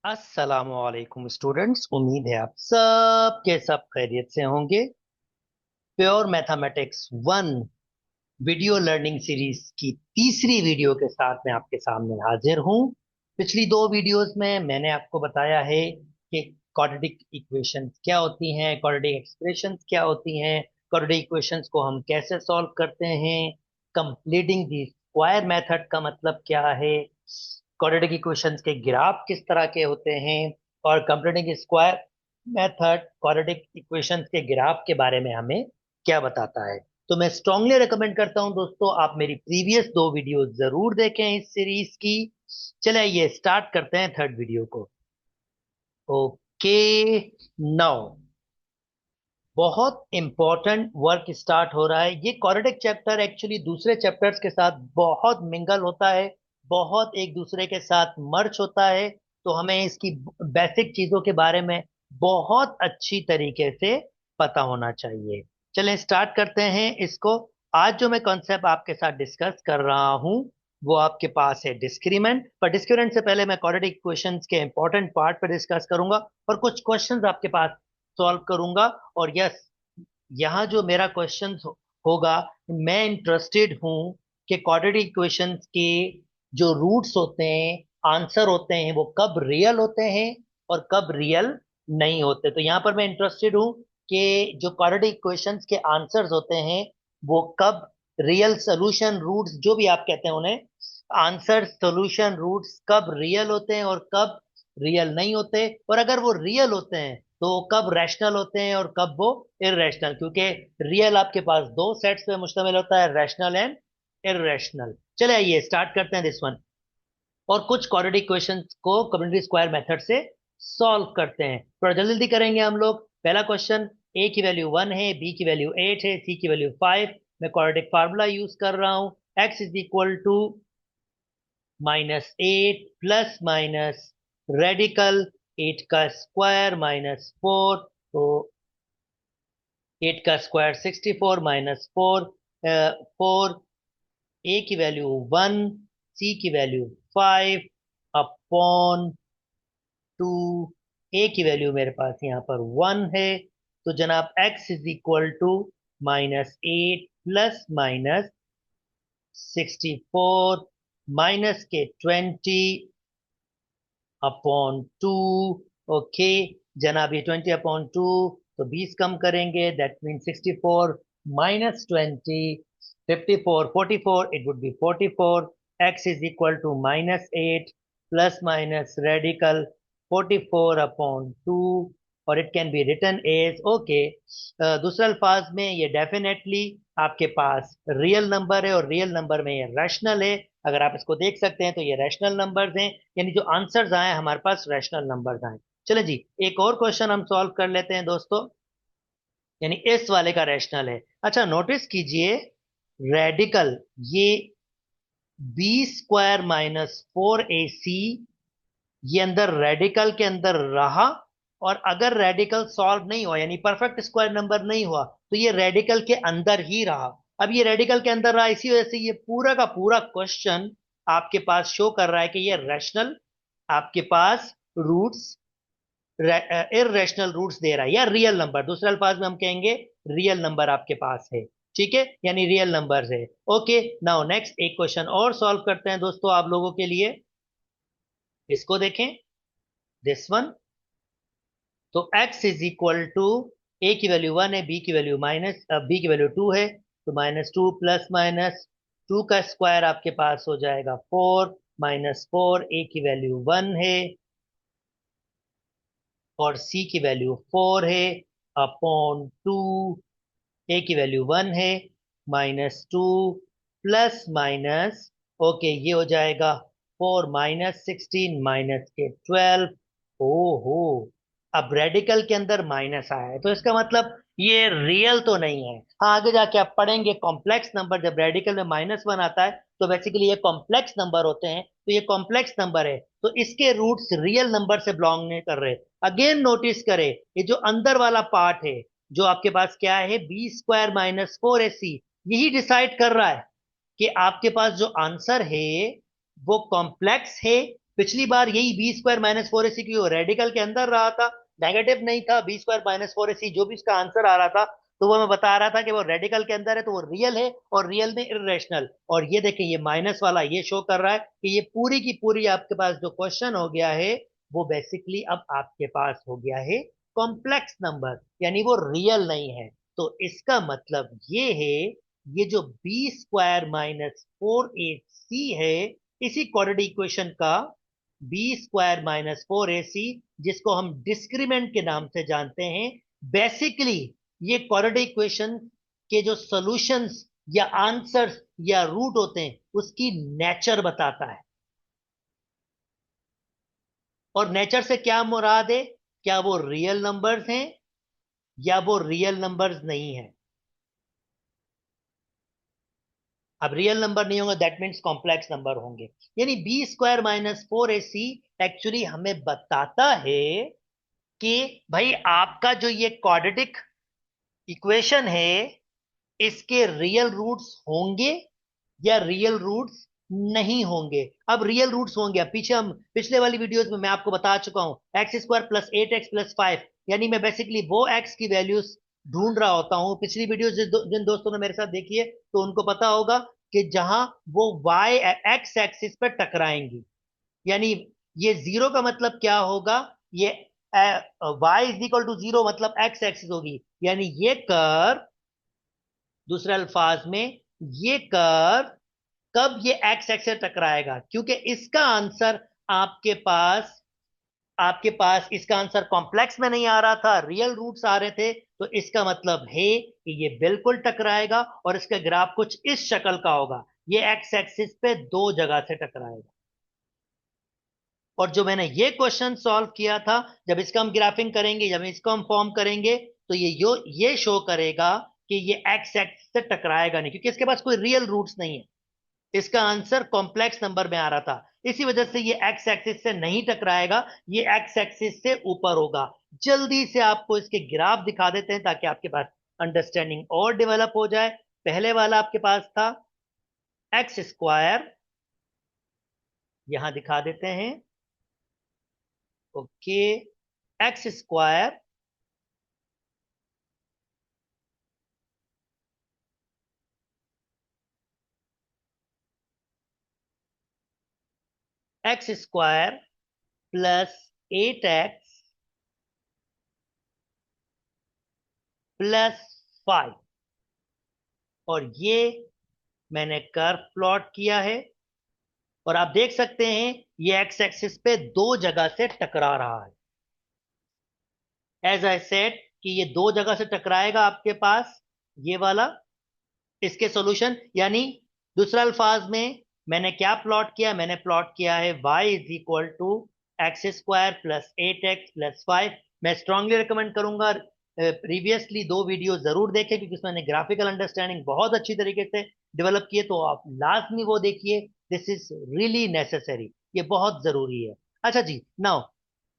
अस्सलामुअलैकुम स्टूडेंट्स। उम्मीद है आप सब के सब खैरियत से होंगे। Pure mathematics one video learning series की तीसरी वीडियो के साथ मैं आपके सामने हाजिर हूं। पिछली दो वीडियोस में मैंने आपको बताया है कि क्वाड्रेटिक इक्वेशंस क्या होती हैं, क्वाड्रेटिक एक्सप्रेशंस क्या होती हैं, क्वाड्रेटिक इक्वेशंस को हम कैसे सॉल्व करते हैं, कंप्लीटिंग द स्क्वायर मेथड का मतलब क्या है, क्वाड्रेटिक इक्वेशंस के ग्राफ किस तरह के होते हैं, और completing square method quadratic equations के ग्राफ के बारे में हमें क्या बताता है। तो मैं स्ट्रांगली रेकमेंड करता हूं दोस्तों, आप मेरी प्रीवियस दो वीडियो जरूर देखें इस सीरीज की। चलिए ये स्टार्ट करते हैं थर्ड वीडियो को। ओके, नाउ बहुत इंपॉर्टेंट वर्क स्टार्ट हो रहा है। ये क्वाड्रेटिक चैप्टर एक्चुअली दूसरे चैप्टर्स के साथ बहुत मिंगल होता है, बहुत एक दूसरे के साथ मर्ज होता है। तो हमें इसकी बेसिक चीजों के बारे में बहुत अच्छी तरीके से पता होना चाहिए। चलें स्टार्ट करते हैं इसको। आज जो मैं कॉन्सेप्ट आपके साथ डिस्कस कर रहा हूं वो आपके पास है डिस्क्रीमेंट। पर डिस्क्रीमेंट से पहले मैं क्वाड्रेटिक इक्वेशंस के इंपॉर्टेंट पार्ट पर डिस्कस करूंगा और कुछ क्वेश्चंस आपके पास सॉल्व करूंगा। और यस, यहाँ जो मेरा क्वेश्चन होगा, मैं इंटरेस्टेड हूं कि क्वाड्रेटिक इक्वेशंस के जो रूट्स होते हैं, आंसर होते हैं, वो कब रियल होते हैं और कब रियल नहीं होते। तो यहाँ पर मैं इंटरेस्टेड हूं कि जो क्वाड्रेटिक इक्वेशंस के आंसर्स होते हैं वो कब रियल, सोल्यूशन रूट्स जो भी आप कहते हैं उन्हें, आंसर सोल्यूशन रूट्स कब रियल होते हैं और कब रियल नहीं होते। और अगर वो रियल होते हैं तो कब रैशनल होते हैं और कब वो इरेशनल, क्योंकि रियल आपके पास दो सेट्स पे मुश्तमिल होता है, रैशनल एंड इरेशनल। चले आइए स्टार्ट करते हैं दिस वन और कुछ क्वाड्रेटिक इक्वेशंस को कम्युनिटी स्क्वायर मेथड से सॉल्व करते हैं। थोड़ा जल्दी जल्दी करेंगे हम लोग। पहला क्वेश्चन, ए की वैल्यू 1 है, बी की वैल्यू 8 है, सी की वैल्यू 5। मैं क्वाड्रेटिक फार्मूला यूज कर रहा हूं, x is equal to -8 plus minus radical 8 का स्क्वायर -4। तो 8 का स्क्वायर 64 -4, 4। ए की वैल्यू 1, सी की वैल्यू 5 अपॉन 2। ए की वैल्यू मेरे पास यहाँ पर 1 है। तो जनाब x is equal to -8 plus minus 64 minus के 20 अपॉन 2। ओके जनाब, ये 20 अपॉन 2 तो 20 कम करेंगे, that mean 64 -20, 54, 44, it would be 44। X is equal to -8 plus minus radical 44 upon 2, और it can be written as okay. दूसरे अल्फाज में ये डेफिनेटली आपके पास रियल नंबर है और रियल नंबर में ये रैशनल है। अगर आप इसको देख सकते हैं तो ये रैशनल नंबर्स हैं, यानी जो आंसर्स आए हमारे पास रैशनल नंबर्स आए। चले जी, एक और क्वेश्चन हम सॉल्व कर लेते हैं दोस्तों, यानी इस वाले का रैशनल है। अच्छा नोटिस कीजिए, रेडिकल ये b² - 4ac ये अंदर रेडिकल के अंदर रहा, और अगर रेडिकल सॉल्व नहीं हुआ यानी परफेक्ट स्क्वायर नंबर नहीं हुआ तो ये रेडिकल के अंदर ही रहा। अब ये रेडिकल के अंदर रहा, इसी वजह से ये पूरा का पूरा क्वेश्चन आपके पास शो कर रहा है कि ये रैशनल आपके पास रूट्स, इरेशनल रूट्स दे रहा है, या रियल नंबर, दूसरे अल्फाज में हम कहेंगे रियल नंबर आपके पास है। ठीक है, यानी रियल नंबर है। ओके, नाउ नेक्स्ट एक क्वेश्चन और सॉल्व करते हैं दोस्तों आप लोगों के लिए। इसको देखें, दिस वन। तो x इज इक्वल टू, ए की वैल्यू 1 है, बी की वैल्यू बी की वैल्यू 2 है। तो -2 प्लस माइनस 2 का स्क्वायर आपके पास हो जाएगा 4, -4। ए की वैल्यू 1 है और सी की वैल्यू 4 है अपॉन 2। ए की वैल्यू 1 है, -2 प्लस माइनस, ओके ये हो जाएगा 4 -16 माइनस के 12। ओहो, अब रेडिकल के अंदर माइनस आया है तो इसका मतलब ये रियल तो नहीं है। हाँ, आगे जाके आप पढ़ेंगे कॉम्प्लेक्स नंबर जब रेडिकल में -1 आता है तो बेसिकली ये कॉम्प्लेक्स नंबर होते हैं। तो ये कॉम्प्लेक्स नंबर है तो इसके रूट्स रियल नंबर से बिलोंग नहीं कर रहे। अगेन नोटिस करें, ये जो अंदर वाला पार्ट है जो आपके पास क्या है, b² - 4ac, यही डिसाइड कर रहा है कि आपके पास जो आंसर है वो कॉम्प्लेक्स है पिछली बार यही B square minus four a सी क्यों रेडिकल के अंदर रहा था, नेगेटिव नहीं था, B square minus four a सी जो भी इसका आंसर आ रहा था, तो वो मैं बता रहा था कि वो रेडिकल के अंदर है तो वो रियल है, और रियल में इरेशनल। और ये देखें ये माइनस वाला ये शो कर रहा है कि ये पूरी की पूरी आपके पास जो क्वेश्चन हो गया है वो बेसिकली अब आपके पास हो गया है कॉम्प्लेक्स नंबर, यानी वो रियल नहीं है। तो इसका मतलब ये है ये जो B square minus four a सी है, इसी क्वाड्रेटिक इक्वेशन का B square minus four a सी, जिसको हम डिस्क्रीमेंट के नाम से जानते हैं, बेसिकली ये क्वाड्रेटिक इक्वेशन के जो सॉल्यूशंस या आंसर्स या रूट होते हैं उसकी नेचर बताता है। और नेचर से क्या मुराद है, क्या वो रियल नंबर्स हैं या वो रियल नंबर्स नहीं है। अब रियल नंबर नहीं होंगे दैट मीन्स कॉम्प्लेक्स नंबर होंगे। यानी B square minus four a C actually हमें बताता है कि भाई आपका जो ये क्वाड्रेटिक इक्वेशन है इसके रियल रूट्स होंगे या रियल रूट्स नहीं होंगे। अब रियल रूट्स होंगे, अब पीछे हम पिछले वाली वीडियोस में मैं आपको बता चुका हूं x square plus eight x plus five, यानी मैं बेसिकली वो एक्स की वैल्यूज ढूंढ रहा होता हूं। पिछली वीडियोस जिन दोस्तों ने मेरे साथ देखी है तो उनको पता होगा कि जहां वो वाई एक्स एक्सिस पर टकराएंगी, यानी ये जीरो का मतलब क्या होगा, ये y is equal to zero मतलब एक्स एक्सिस होगी, यानी ये कर्व, दूसरे अल्फाज में ये कर्व कब ये एक्स एक्स से टकराएगा, क्योंकि इसका आंसर आपके पास इसका आंसर कॉम्प्लेक्स में नहीं आ रहा था, रियल रूट्स आ रहे थे, तो इसका मतलब है कि ये बिल्कुल टकराएगा और इसका ग्राफ कुछ इस शक्ल का होगा, ये एक्स एक्सिस पे दो जगह से टकराएगा। और जो मैंने ये क्वेश्चन सॉल्व किया था, जब इसका हम ग्राफिंग करेंगे, जब इसको हम फॉर्म करेंगे, तो ये शो करेगा कि ये एक्स एक्सिस से टकराएगा नहीं, क्योंकि इसके पास कोई रियल रूट्स नहीं है, इसका आंसर कॉम्प्लेक्स नंबर में आ रहा था, इसी वजह से ये एक्स एक्सिस से नहीं टकराएगा, ये एक्स एक्सिस से ऊपर होगा। जल्दी से आपको इसके ग्राफ दिखा देते हैं ताकि आपके पास अंडरस्टैंडिंग और डेवलप हो जाए। पहले वाला आपके पास था एक्स स्क्वायर, यहां दिखा देते हैं, okay, x square x square plus eight x plus five, और ये मैंने कर्व प्लॉट किया है, और आप देख सकते हैं ये एक्स एक्सिस पे दो जगह से टकरा रहा है। एज आई सेड कि ये दो जगह से टकराएगा आपके पास ये वाला, इसके सॉल्यूशन, यानी दूसरा अल्फाज में मैंने क्या प्लॉट किया, मैंने प्लॉट किया है y is equal to x square plus eight x plus five. मैं स्ट्रांगली रिकमेंड करूंगा प्रीवियसली दो वीडियो जरूर देखें, क्योंकि उसमें ग्राफिकल अंडरस्टैंडिंग बहुत अच्छी तरीके से डेवलप किए, तो आप लाजमी वो देखिए, दिस इज रियली नेसेसरी, ये बहुत जरूरी है। अच्छा जी, नाउ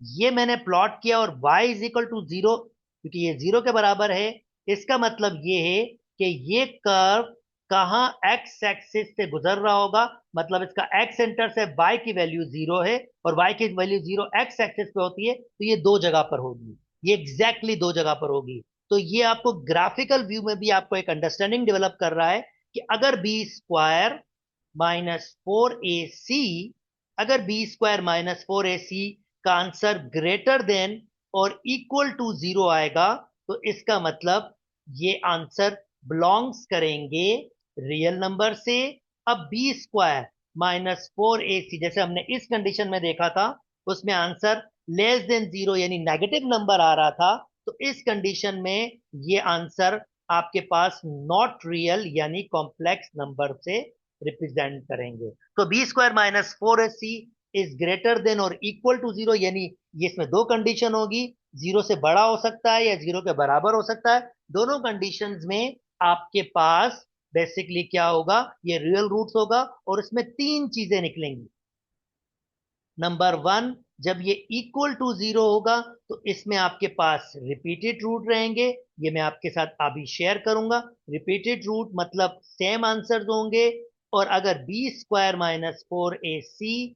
ये मैंने प्लॉट किया और y is equal to zero, क्योंकि ये जीरो के बराबर है, इसका मतलब ये है कि ये कर्व कहां एक्स एक्सिस से गुजर रहा होगा, मतलब इसका एक्स सेंटर से y की वैल्यू जीरो है, और y की वैल्यू जीरो एक्स एक्सिस पे होती है, तो ये दो जगह पर होगी, ये एग्जैक्टली exactly दो जगह पर होगी। तो ये आपको ग्राफिकल व्यू में भी आपको एक अंडरस्टैंडिंग डेवलप कर रहा है कि अगर B square minus four a सी, अगर B square minus four a सी का आंसर ग्रेटर देन और इक्वल टू जीरो आएगा, तो इसका मतलब ये आंसर बिलोंग्स करेंगे रियल नंबर से। अब B square minus four a सी जैसे हमने इस कंडीशन में देखा था, उसमें आंसर लेस देन जीरो यानी नेगेटिव नंबर आ रहा था, तो इस कंडीशन में ये आंसर आपके पास नॉट रियल यानी कॉम्प्लेक्स नंबर से रिप्रेजेंट करेंगे। तो b square minus four a c is greater than और इक्वल टू जीरो, यानी ये इसमें दो कंडीशन होगी, जीरो से बड़ा हो सकता है या जीरो के बराबर हो सकता है, दोनों कंडीशंस में आपके पास बेसिकली क्या होगा, ये रियल रूट्स होगा, और इसमें तीन चीजें निकलेंगी। नंबर वन, जब ये इक्वल टू जीरो होगा तो इसमें आपके पास रिपीटेड रूट रहेंगे, ये मैं आपके साथ अभी शेयर करूंगा। रिपीटेड रूट मतलब सेम आंसर्स होंगे, और अगर B square minus four a सी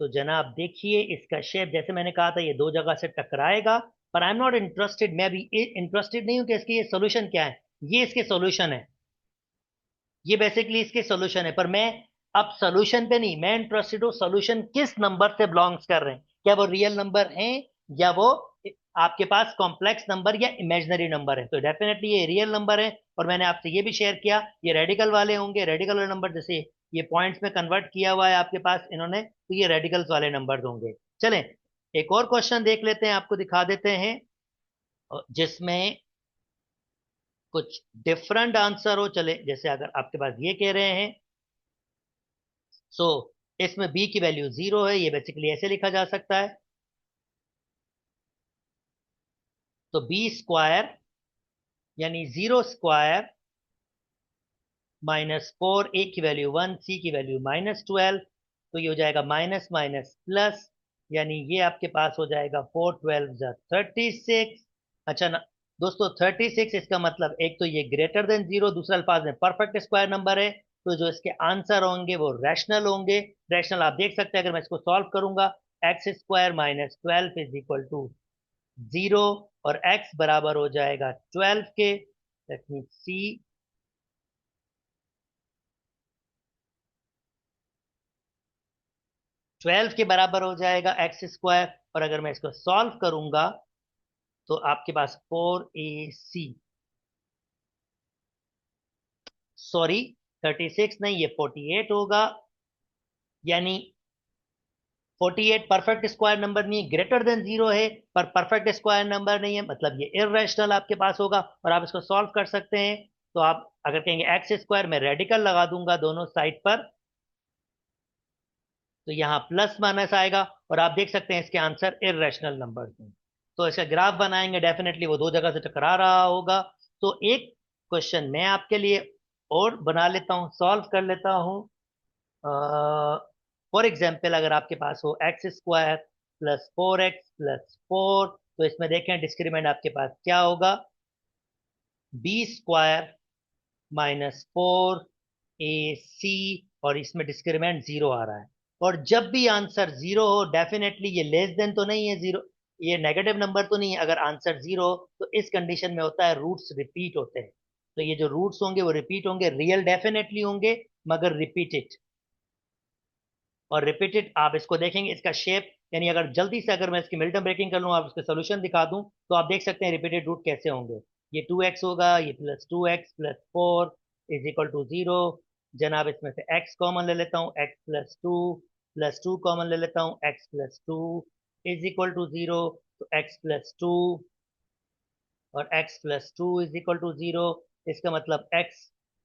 तो जनाब देखिए इसका शेप, जैसे मैंने कहा था ये दो जगह से टकराएगा, पर आई एम नॉट इंटरेस्टेड, मैं अभी इंटरेस्टेड नहीं हूं कि इसके ये सोल्यूशन क्या है। ये इसके सोल्यूशन है, ये बेसिकली इसके सोल्यूशन है, पर मैं अब सोल्यूशन पे नहीं, मैं इंटरेस्टेड हूँ सोल्यूशन किस नंबर से बिलोंग्स कर रहे हैं, क्या वो रियल नंबर हैं या वो आपके पास कॉम्प्लेक्स नंबर या इमेजिनरी नंबर है। तो डेफिनेटली ये रियल नंबर है, और मैंने आपसे ये भी शेयर किया ये रेडिकल वाले होंगे, रेडिकल वाले नंबर जैसे ये पॉइंट्स में कन्वर्ट किया हुआ है आपके पास इन्होंने, तो ये रेडिकल्स वाले नंबर होंगे। चलें एक और क्वेश्चन देख लेते हैं, आपको दिखा देते हैं जिसमें कुछ डिफरेंट आंसर हो। चले जैसे अगर आपके पास ये कह रहे हैं, सो इसमें b की वैल्यू 0 है, ये बेसिकली ऐसे लिखा जा सकता है, तो बी स्क्वायर यानी 0 स्क्वायर -4, a की वैल्यू 1, c की वैल्यू -12, तो ये हो जाएगा माइनस माइनस प्लस, यानी ये आपके पास हो जाएगा 4 12 36। अच्छा ना दोस्तों, 36 इसका मतलब एक तो ये ग्रेटर देन जीरो, दूसरा अल्फाज में परफेक्ट स्क्वायर नंबर है, तो जो इसके आंसर होंगे वो रैशनल होंगे। रैशनल आप देख सकते हैं, अगर मैं इसको सॉल्व करूंगा, x² -12 इज इक्वल टू 0, और x बराबर हो जाएगा 12 के, लेट मी सी, 12 के बराबर हो जाएगा x², और अगर मैं इसको सॉल्व करूंगा तो आपके पास 4ac, सॉरी 36 नहीं, ये 48 होगा, यानी 48 परफेक्ट स्क्वायर नंबर नहीं है, ग्रेटर देन जीरो है पर परफेक्ट स्क्वायर नंबर नहीं है, मतलब ये इर्रेशनल आपके पास होगा, और आप इसको सॉल्व कर सकते हैं। तो आप अगर कहेंगे x² में रेडिकल लगा दूंगा दोनों साइड पर, तो यहाँ प्लस माइनस आएगा, और आप देख सकते हैं इसके आंसर इर्रेशनल नंबर हैं। तो इसका ग्राफ बनाएंगे, डेफिनेटली वो दो जगह से टकरा रहा होगा। तो एक क्वेश्चन मैं आपके लिए और बना लेता हूँ, सॉल्व कर लेता हूँ। फॉर एग्जाम्पल अगर आपके पास हो x² +4x +4, तो इसमें देखें डिस्क्रीमेंट आपके पास क्या होगा, b² -4ac, और इसमें डिस्क्रीमेंट 0 आ रहा है। और जब भी आंसर 0 हो, डेफिनेटली ये लेस देन तो नहीं है 0, ये नेगेटिव नंबर तो नहीं है, अगर आंसर 0 हो तो इस कंडीशन में होता है रूट्स रिपीट होते हैं, तो ये जो रूट्स होंगे वो रिपीट होंगे, रियल डेफिनेटली होंगे मगर रिपीटेड। और रिपीटेड आप इसको देखेंगे इसका शेप, यानी अगर जल्दी से अगर मैं इसकी मिल्टन ब्रेकिंग कर लूँ, आप इसका सोल्यूशन दिखा दूं, तो आप देख सकते हैं रिपीटेड रूट कैसे होंगे। ये 2x होगा, ये +2x +4 इज इक्वल टू 0। जनाब इसमें से x कॉमन ले लेता हूँ, x +2 कॉमन ले लेता हूँ, x +2 इज इक्वल टू 0, तो x +2 और x +2 इज इक्वल टू 0, इसका मतलब x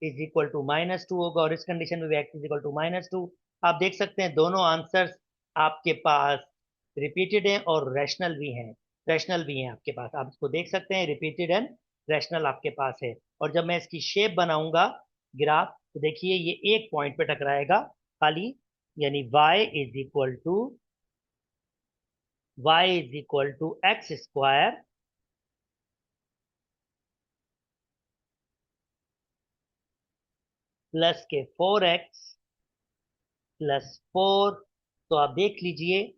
इज इक्वल टू -2 होगा, और इस कंडीशन में भी x इज इक्वल टू -2। आप देख सकते हैं दोनों आंसर्स आपके पास रिपीटेड हैं और रैशनल भी हैं, रैशनल भी हैं आपके पास, आप इसको देख सकते हैं रिपीटेड एंड रैशनल आपके पास है। और जब मैं इसकी शेप बनाऊंगा ग्राफ, तो देखिए ये एक पॉइंट पे टकराएगा खाली, यानी y is equal to x² plus के 4x +4। तो आप देख लीजिए,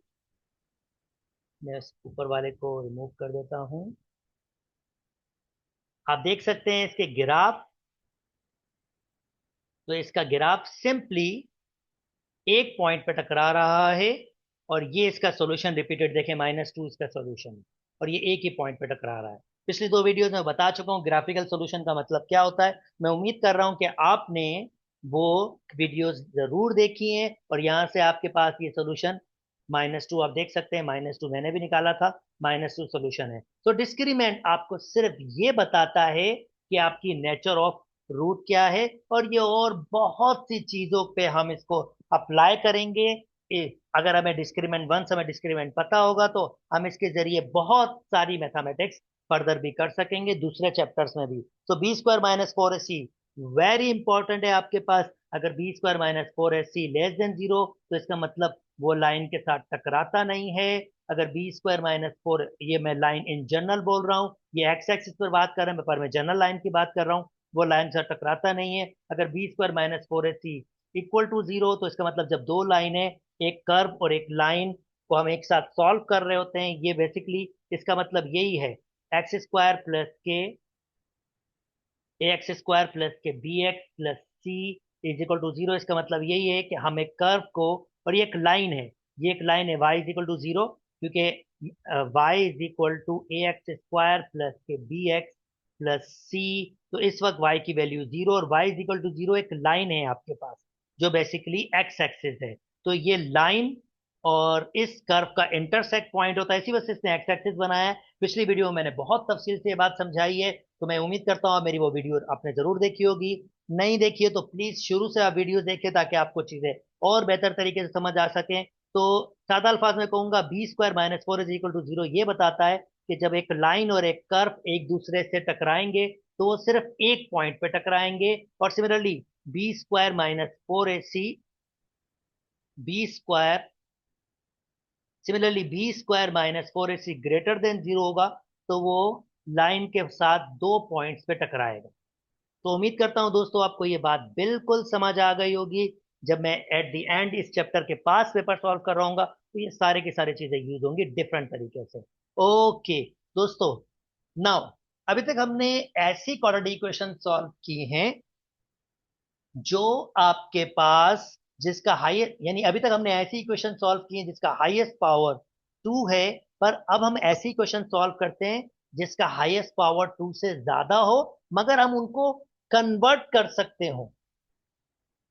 मैं इस ऊपर वाले को रिमूव कर देता हूं, आप देख सकते हैं इसके ग्राफ, तो इसका ग्राफ सिंपली एक पॉइंट पे टकरा रहा है, और ये इसका सॉल्यूशन रिपीटेड देखें -2 इसका सॉल्यूशन, और ये एक ही पॉइंट पे टकरा रहा है। पिछली दो वीडियोस में बता चुका हूँ ग्राफिकल सॉल्यूशन का मतलब क्या होता है। मैं उम्मीद कर रहा हूँ कि आपने वो वीडियोस जरूर देखी हैं, और यहाँ से आपके पास ये सॉल्यूशन -2 आप देख सकते हैं, -2 मैंने भी निकाला था, -2 सॉल्यूशन है। तो डिस्क्रीमेंट आपको सिर्फ ये बताता है कि आपकी नेचर ऑफ रूट क्या है, और ये और बहुत सी चीजों पे हम इसको अप्लाई करेंगे। अगर हमें डिस्क्रीमेंट वंस हमें डिस्क्रीमेंट पता होगा, तो हम इसके जरिए बहुत सारी मैथमेटिक्स फर्दर भी कर सकेंगे दूसरे चैप्टर्स में भी। तो b² - 4ac वेरी इंपॉर्टेंट है आपके पास। अगर b² - 4ac << 0, तो इसका मतलब वो लाइन के साथ टकराता नहीं है। अगर b² - 4, ये मैं लाइन इन जनरल बोल रहा हूँ, ये एक्स एक्सिस पर बात कर रहे हैं, पर मैं जनरल लाइन की बात कर रहा हूँ, वो लाइन से टकराता नहीं है। अगर b² - 4ac equal to zero, तो इसका मतलब जब दो लाइन है, एक कर्व और एक लाइन को हम एक साथ सॉल्व कर रहे होते हैं, ये बेसिकली इसका मतलब यही है, एक्स स्क्वायर प्लस के ए एक्स स्क्वायर प्लस के b x plus c is equal to zero. इसका मतलब यही है कि हम एक कर्व को, और ये एक लाइन है, ये एक लाइन है y is equal to zero, क्योंकि y is equal to a x square plus के बी एक्स प्लस सी। तो इस वक्त y की वैल्यू जीरो और y is equal to zero एक लाइन है आपके पास, जो बेसिकली एक्स एक्सिस है। तो ये लाइन और इस कर्व का इंटरसेक्ट पॉइंट होता है, इसी वजह से इसने एक्स एक्सिस बनाया है। पिछली वीडियो में मैंने बहुत तफसील से ये बात समझाई है, तो मैं उम्मीद करता हूँ मेरी वो वीडियो आपने जरूर देखी होगी। नहीं देखी है तो प्लीज शुरू से आप वीडियो देखें, ताकि आपको चीजें और बेहतर तरीके से समझ आ सकें। तो सादा अल्फाज में कहूंगा b square minus four is equal to zero ये बताता है कि जब एक लाइन और एक कर्व एक दूसरे से टकराएंगे तो वो सिर्फ एक पॉइंट पे टकराएंगे। और similarly b square minus four a c b square similarly b square minus four a c greater than zero होगा, तो वो लाइन के साथ दो पॉइंट्स पे टकराएगा। तो उम्मीद करता हूं दोस्तों आपको ये बात बिल्कुल समझ आ गई होगी। जब मैं एट द एंड इस चैप्टर के पास पेपर सॉल्व कर रहा हूँ तो ये सारे की सारी चीजें यूज होंगी डिफरेंट तरीके से। ओके दोस्तों, नाउ अभी तक हमने ऐसी क्वाड्रेटिक इक्वेशन सॉल्व की हैं जो आपके पास जिसका हाईएस्ट, यानी अभी तक हमने ऐसी इक्वेशन सॉल्व की है जिसका हाईएस्ट पावर टू है, पर अब हम ऐसी इक्वेशन सॉल्व करते हैं जिसका हाईएस्ट पावर टू से ज्यादा हो, मगर हम उनको कन्वर्ट कर सकते हो।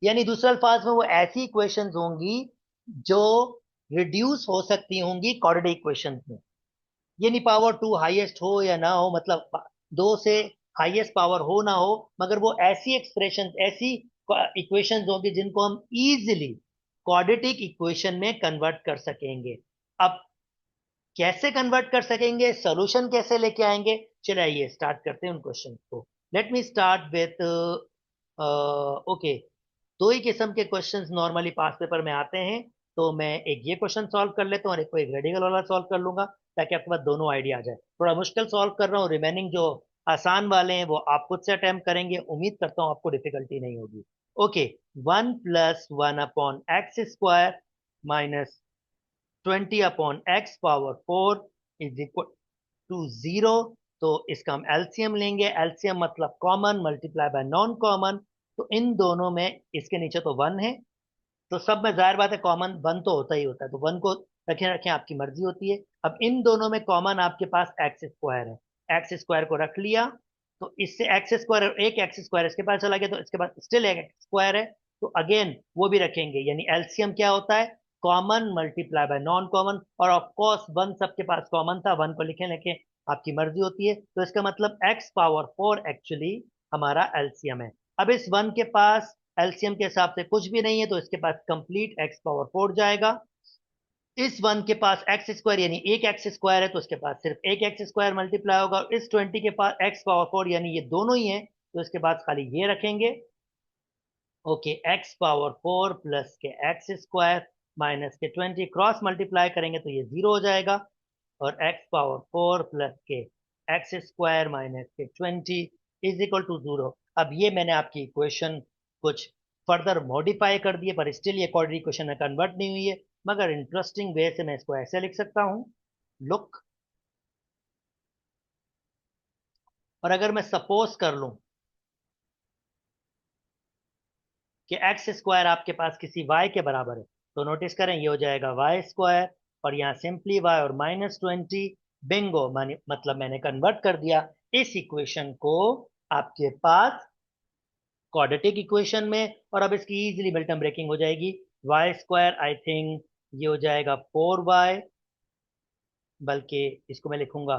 यानी दूसरे अल्फाज में वो ऐसी इक्वेशंस होंगी जो रिड्यूस हो सकती होंगी क्वाड्रेटिक इक्वेशंस में। यानी पावर टू हाईएस्ट हो या ना हो, मतलब दो से हाईएस्ट पावर हो ना हो, मगर वो ऐसी एक्सप्रेशन, ऐसी इक्वेशंस होंगी जिनको हम इजीली क्वाड्रेटिक इक्वेशन में कन्वर्ट कर सकेंगे। अब कैसे कन्वर्ट कर सकेंगे, सॉल्यूशन कैसे लेके आएंगे, चलिए आइए स्टार्ट करते हैं उन क्वेश्चन को। Let me start with okay, दो ही किस्म के क्वेश्चंस नॉर्मली पास पेपर में आते हैं। तो मैं एक ये क्वेश्चन सॉल्व कर लेता हूँ और एक को एक रेडिकल वाला सॉल्व कर लूंगा, ताकि आपके पास दोनों आइडिया आ जाए। थोड़ा मुश्किल सॉल्व कर रहा हूँ, रिमेनिंग जो आसान वाले हैं वो आप खुद से अटेम्प्ट करेंगे, उम्मीद करता हूँ आपको डिफिकल्टी नहीं होगी। Okay, one plus one upon x square minus 20 upon x power four is equal to zero. तो इसका हम एलसीएम लेंगे, एलसीएम मतलब common multiply by non common. तो इन दोनों में, इसके नीचे तो वन है, तो सब में जाहिर बात है कॉमन वन तो होता ही होता है, तो वन को रखें रखें आपकी मर्जी होती है। अब इन दोनों में कॉमन आपके पास एक्स स्क्वायर है, एक्स स्क्वायर को रख लिया, तो इससे एक्स स्क्वायर, एक एक्स स्क्वायर इसके पास चला गया, तो इसके पास स्टिल एक एक्स स्क्वायर है, तो अगेन वो भी रखेंगे। यानी एलसीएम क्या होता है, common multiply by non common. और ऑफ कोर्स वन सबके पास कॉमन था, वन को लिखें लिखें आपकी मर्जी होती है। तो इसका मतलब एक्स पावर फोर एक्चुअली हमारा एलसीएम है। अब इस वन के पास एलसीएम के हिसाब से कुछ भी नहीं है, तो इसके पास कंप्लीट एक्स पावर फोर जाएगा। इस वन के पास एक्स स्क्वायर यानी एक एक्स स्क्वायर है, तो उसके पास सिर्फ एक एक्स स्क्वायर मल्टीप्लाई होगा। और इस 20 के पास एक्स पावर फोर यानी ये दोनों ही है, तो इसके बाद खाली ये रखेंगे। Okay, x power four plus के एक्स स्क्वायर माइनस के 20 क्रॉस मल्टीप्लाई करेंगे तो ये जीरो हो जाएगा। और एक्स पावर फोर प्लस के एक्स स्क्वायर माइनस के 20 इज इक्वल टू जीरो। अब ये मैंने आपकी इक्वेशन कुछ फर्दर मॉडिफाई कर दिए, पर स्टिल ये क्वाड्रेटिक इक्वेशन में कन्वर्ट नहीं हुई है, मगर इंटरेस्टिंग वे से मैं इसको ऐसे लिख सकता हूं, लुक। और अगर मैं सपोज कर लूं कि एक्स स्क्वायर आपके पास किसी वाई के बराबर है, तो नोटिस करें ये हो जाएगा वाई स्क्वायर, और यहाँ सिंपली वाई और माइनस 20। बिंगो, मतलब मैंने कन्वर्ट कर दिया इस इक्वेशन को आपके पास क्वाड्रेटिक इक्वेशन में। और अब इसकी इजीली मिल्टन ब्रेकिंग हो जाएगी। वाई स्क्वायर आई थिंक ये हो जाएगा 4y, बल्कि इसको मैं लिखूंगा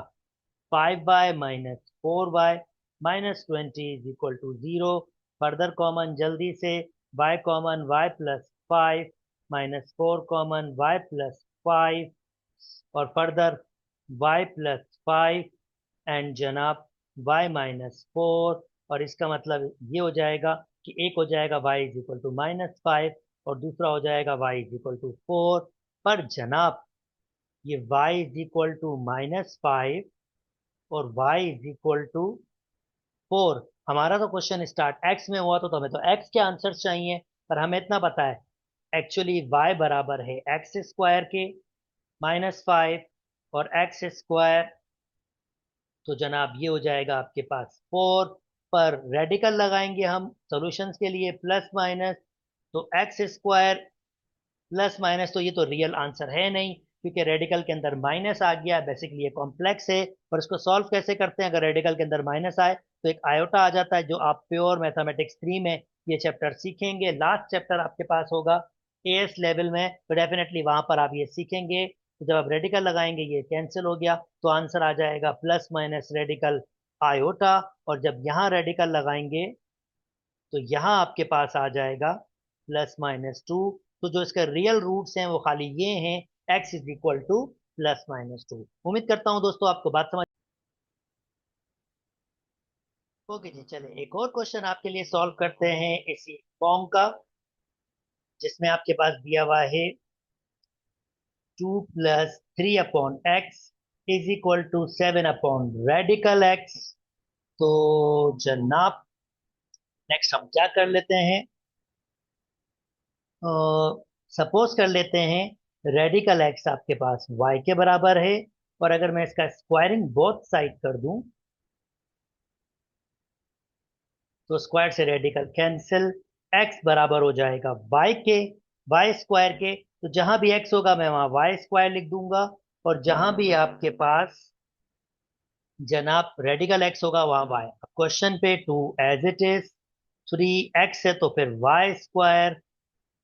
5y minus 4y minus 20 is equal to zero. Further common जल्दी से, y common y plus 5 minus 4 common y plus 5, और फर्दर y प्लस 5 एंड जनाब y माइनस 4। और इसका मतलब ये हो जाएगा कि एक हो जाएगा y is equal to minus 5 और दूसरा हो जाएगा y इज इक्वल टू 4। पर जनाब ये y is equal to minus 5 और y इज इक्वल टू 4, हमारा तो क्वेश्चन स्टार्ट x में हुआ, तो हमें तो x के आंसर चाहिए। पर हमें इतना पता है एक्चुअली y बराबर है एक्स स्क्वायर के -5 और एक्स स्क्वायर, तो जनाब ये हो जाएगा आपके पास 4। पर रेडिकल लगाएंगे हम सॉल्यूशंस के लिए प्लस माइनस, तो एक्स स्क्वायर प्लस माइनस, तो ये तो रियल आंसर है नहीं क्योंकि रेडिकल के अंदर माइनस आ गया। बेसिकली ये कॉम्प्लेक्स है, पर इसको सॉल्व कैसे करते हैं? अगर रेडिकल के अंदर माइनस आए तो एक आयोटा आ जाता है, जो आप प्योर मैथमेटिक्स 3 में ये चैप्टर सीखेंगे। लास्ट चैप्टर आपके पास होगा एएस लेवल में, तो डेफिनेटली वहां पर आप ये सीखेंगे। तो जब आप रेडिकल लगाएंगे ये कैंसिल हो गया, तो आंसर आ जाएगा प्लस माइनस रेडिकल आयोटा। और जब यहाँ रेडिकल लगाएंगे तो यहाँ आपके पास आ जाएगा +-2। तो जो इसके रियल रूट्स हैं वो खाली ये हैं, x इज इक्वल टू +-2। उम्मीद करता हूँ दोस्तों आपको बात समझ। ओके जी, चले एक और क्वेश्चन आपके लिए सॉल्व करते हैं इसी फॉर्म का, जिसमें आपके पास दिया हुआ है 2 + 3/x is equal to seven by radical x। तो जनाब नेक्स्ट हम क्या कर लेते हैं, सपोज कर लेते हैं रेडिकल एक्स आपके पास y के बराबर है, और अगर मैं इसका स्क्वायरिंग बोथ साइड कर दूं तो स्क्वायर से रेडिकल कैंसिल, x बराबर हो जाएगा y के, y स्क्वायर के। तो जहां भी x होगा मैं वहां y स्क्वायर लिख दूंगा, और जहां भी आपके पास जनाब रेडिकल x होगा वहां y। क्वेश्चन पे 2 एज इट इज, 3x है तो फिर y स्क्वायर,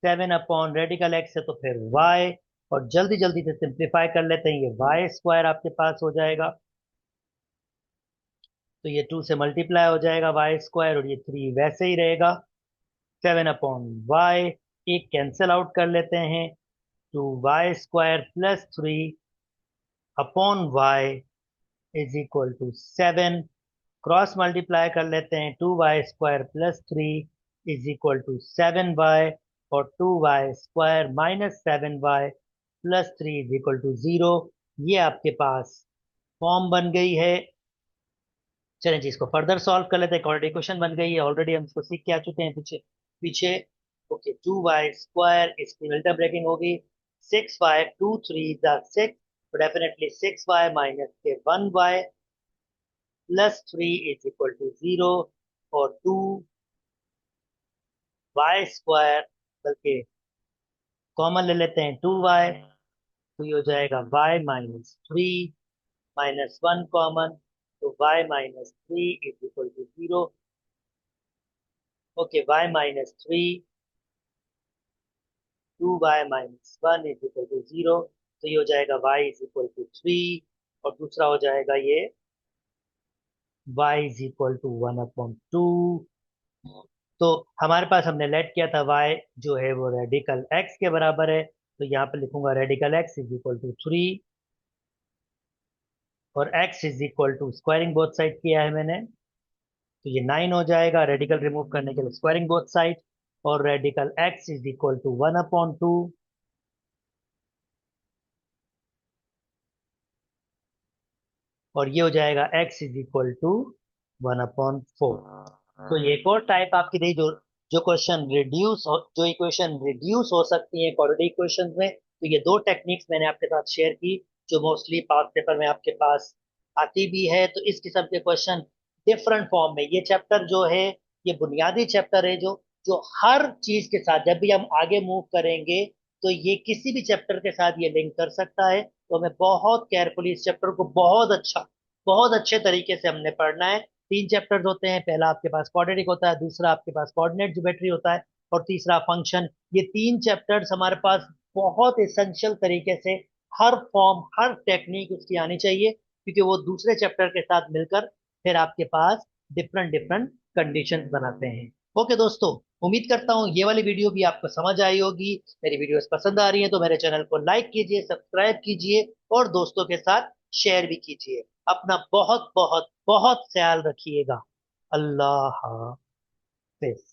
7/रेडिकल x है तो फिर y, और जल्दी जल्दी से सिंप्लीफाई कर लेते हैं, ये y स्क्वायर आपके पास हो जाएगा। तो ये 2 से मल्टीप्लाई हो जाएगा y स्क्वायर, और ये 3 वैसे ही रहेगा। 7/y, एक कैंसिल आउट कर लेते हैं, तो y² + 3/y is equal to 7। Cross multiply कर लेते हैं, 2y² + 3 is equal to 7y, और 2y² - 7y + 3 is equal to 0। ये आपके पास फॉर्म बन गई है। चलें जी, इसको फर्दर सॉल्व कर लेते हैं। ऑलरेडी क्वेश्चन बन गई है, ऑलरेडी हम इसको सीख के आ चुके हैं पीछे पीछे। ओके, 2y² इसकी मिल्टा ब्रेकिंग होगी, 6y, 2 3 6, तो definitely 6y - 1y +3 is equal to 0, और 2y², बल्कि कॉमन ले लेते हैं 2y, तो ये हो जाएगा y -3 -1 कॉमन, तो y - 3 is equal to 0। Okay, y - 3, 2y - 1 is equal to 0, तो ये हो जाएगा y इज इक्वल टू 3, और दूसरा हो जाएगा ये y इज इक्वल टू 1/2। तो हमारे पास हमने लेट किया था y जो है वो रेडिकल x के बराबर है, तो यहाँ पे लिखूंगा radical x is equal to 3, और x is equal to squaring both side किया है मैंने, तो ये 9 हो जाएगा रेडिकल रिमूव करने के लिए, स्क्वायरिंग बोथ साइड, और radical x is equal to 1/2, और ये हो जाएगा x इज इक्वल टू 1/4। तो ये एक और टाइप आपकी रही, जो जो क्वेश्चन रिड्यूस हो, जो इक्वेशन रिड्यूस हो सकती है क्वाड्रेटिक इक्वेशन में। तो ये दो टेक्निक्स मैंने आपके साथ शेयर की, जो मोस्टली पास पेपर में आपके पास आती भी है। तो इस किस्म के क्वेश्चन डिफरेंट फॉर्म में, ये चैप्टर जो है ये बुनियादी चैप्टर है, जो जो हर चीज के साथ जब भी हम आगे मूव करेंगे तो ये किसी भी चैप्टर के साथ ये लिंक कर सकता है। तो हमें बहुत केयरफुली इस चैप्टर को बहुत अच्छे तरीके से हमने पढ़ना है। 3 चैप्टर्स होते हैं, पहला आपके पास क्वाड्रेटिक होता है, दूसरा आपके पास कोऑर्डिनेट ज्योमेट्री होता है, और तीसरा फंक्शन। ये 3 चैप्टर्स हमारे पास बहुत इसेंशियल तरीके से, हर फॉर्म हर टेक्निक उसकी आनी चाहिए, क्योंकि वो दूसरे चैप्टर के साथ मिलकर फिर आपके पास डिफरेंट डिफरेंट कंडीशंस बनाते हैं। ओके दोस्तों, उम्मीद करता हूँ ये वाली वीडियो भी आपको समझ आई होगी। मेरी वीडियोस पसंद आ रही हैं तो मेरे चैनल को लाइक कीजिए, सब्सक्राइब कीजिए, और दोस्तों के साथ शेयर भी कीजिए। अपना बहुत बहुत बहुत ख्याल रखिएगा। अल्लाह हाफिज।